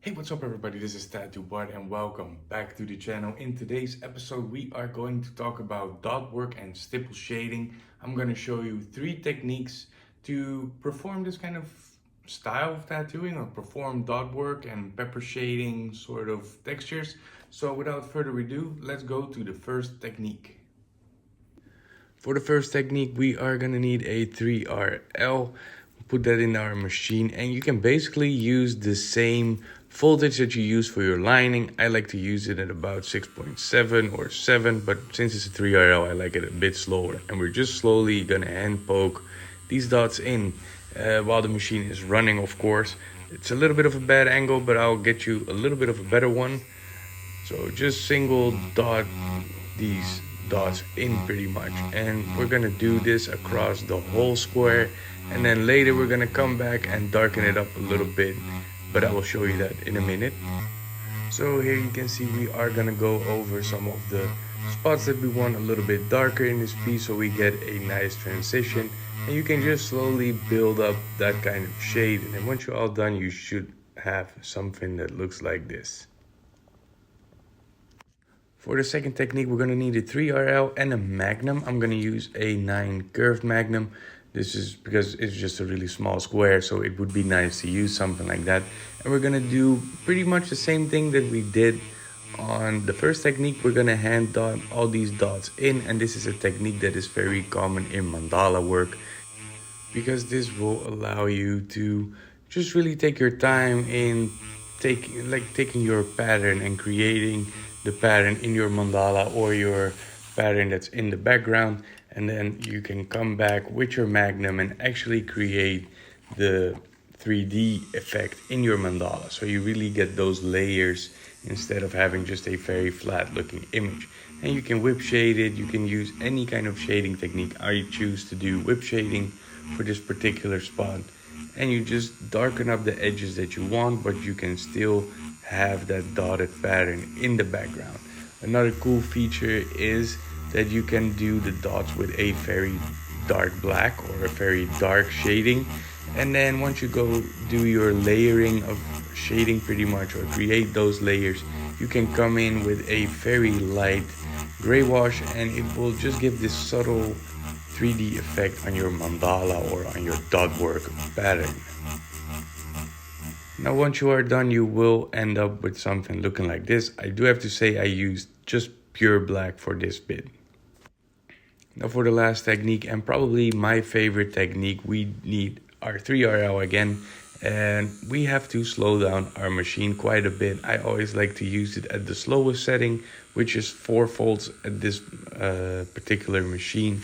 Hey, what's up everybody? This is Tattoo Bart and welcome back to the channel. In today's episode, we are going to talk about dot work and stipple shading. I'm going to show you 3 techniques to perform this kind of style of tattooing or perform dot work and pepper shading sort of textures. So without further ado, let's go to the first technique. For the first technique, we are going to need a 3RL. Put that in our machine and you can basically use the same voltage that you use for your lining. I like to use it at about 6.7 or 7, but since it's a 3RL, I like it a bit slower. And we're just slowly going to hand poke these dots in while the machine is running, of course. It's a little bit of a bad angle, but I'll get you a little bit of a better one. So just single dot these dots in pretty much, and we're gonna do this across the whole square, and then later we're gonna come back and darken it up a little bit, but I will show you that in a minute. So here you can see we are gonna go over some of the spots that we want a little bit darker in this piece so we get a nice transition, and you can just slowly build up that kind of shade, and then once you're all done you should have something that looks like this. For the second technique, we're going to need a 3RL and a Magnum. I'm going to use a 9 curved Magnum. This is because it's just a really small square, so it would be nice to use something like that. And we're going to do pretty much the same thing that we did on the first technique. We're going to hand dot all these dots in, and this is a technique that is very common in mandala work because this will allow you to just really take your time in taking your pattern and creating the pattern in your mandala or your pattern that's in the background, and then you can come back with your Magnum and actually create the 3D effect in your mandala, so you really get those layers instead of having just a very flat looking image. And you can whip shade it. You can use any kind of shading technique. I choose to do whip shading for this particular spot, and you just darken up the edges that you want, but you can still have that dotted pattern in the background. Another cool feature is that you can do the dots with a very dark black or a very dark shading, and then once you go do your layering of shading pretty much, or create those layers, you can come in with a very light gray wash, and it will just give this subtle 3D effect on your mandala or on your dot work pattern. Now once you are done, you will end up with something looking like this. I do have to say I used just pure black for this bit. Now for the last technique, and probably my favorite technique, we need our 3RL again, and we have to slow down our machine quite a bit. I always like to use it at the slowest setting, which is 4 volts at this particular machine.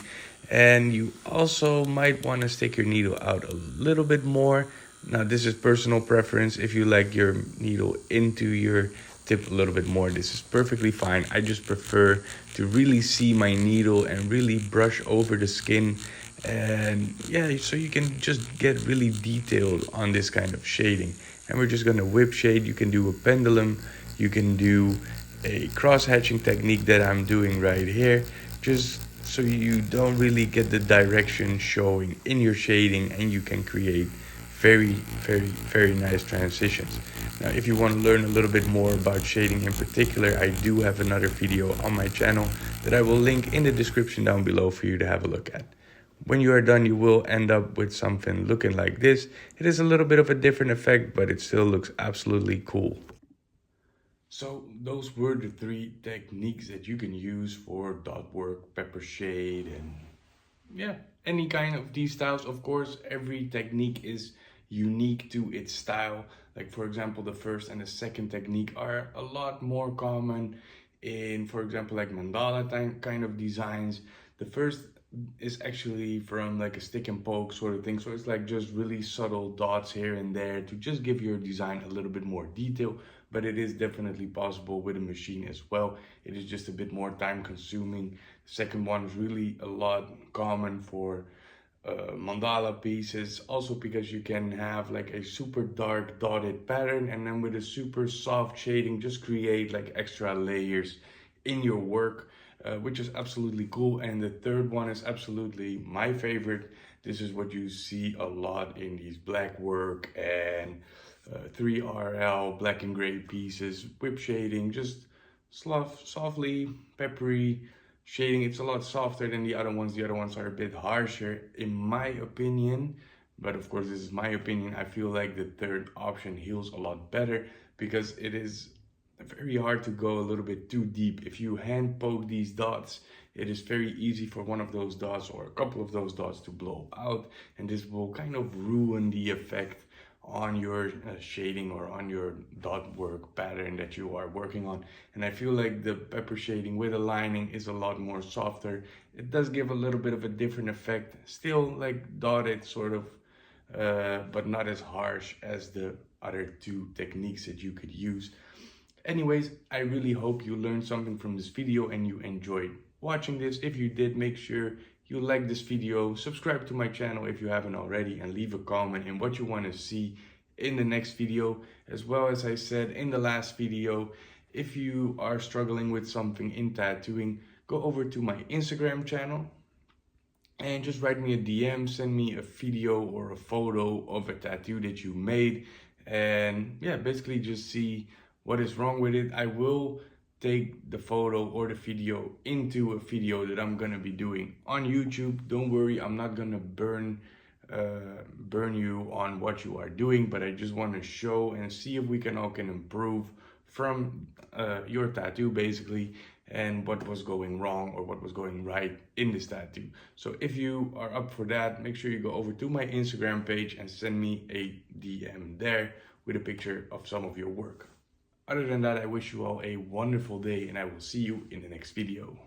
And you also might want to stick your needle out a little bit more. Now this is personal preference. If you like your needle into your tip a little bit more, this is perfectly fine. I just prefer to really see my needle and really brush over the skin, and yeah, so you can just get really detailed on this kind of shading. And we're just gonna whip shade. You can do a pendulum, you can do a cross hatching technique that I'm doing right here, just so you don't really get the direction showing in your shading, and you can create very nice transitions. Now if you want to learn a little bit more about shading in particular, I do have another video on my channel that I will link in the description down below for you to have a look at. When you are done, you will end up with something looking like this. It is a little bit of a different effect, but it still looks absolutely cool. So those were the 3 techniques that you can use for dot work, pepper shade, and yeah, any kind of these styles. Of course, every technique is unique to its style. Like for example, the first and the second technique are a lot more common in, for example, like mandala kind of designs. The first is actually from like a stick and poke sort of thing, so it's like just really subtle dots here and there to just give your design a little bit more detail. But it is definitely possible with a machine as well. It is just a bit more time consuming. The second one is really a lot common for mandala pieces, also because you can have like a super dark dotted pattern, and then with a super soft shading just create like extra layers in your work, which is absolutely cool. And the third one is absolutely my favorite. This is what you see a lot in these black work and 3RL black and gray pieces, whip shading, just softly peppery shading. It's a lot softer than the other ones. The other ones are a bit harsher in my opinion, but of course this is my opinion. I feel like the third option heals a lot better because it is very hard to go a little bit too deep. If you hand poke these dots, it is very easy for one of those dots or a couple of those dots to blow out, and this will kind of ruin the effect on your shading or on your dot work pattern that you are working on. And I feel like the pepper shading with a lining is a lot more softer. It does give a little bit of a different effect, still like dotted sort of, but not as harsh as the other two techniques that you could use. Anyways, I really hope you learned something from this video and you enjoyed watching this. If you did, make sure you like this video, subscribe to my channel if you haven't already, and leave a comment in what you want to see in the next video. As well as I said in the last video, if you are struggling with something in tattooing, go over to my Instagram channel and just write me a DM, send me a video or a photo of a tattoo that you made, and yeah, basically just see what is wrong with it. I will take the photo or the video into a video that I'm gonna be doing on YouTube. Don't worry, I'm not gonna burn you on what you are doing, but I just want to show and see if we can improve from your tattoo basically, and what was going wrong or what was going right in this tattoo. So if you are up for that, make sure you go over to my Instagram page and send me a DM there with a picture of some of your work. Other than that, I wish you all a wonderful day and I will see you in the next video.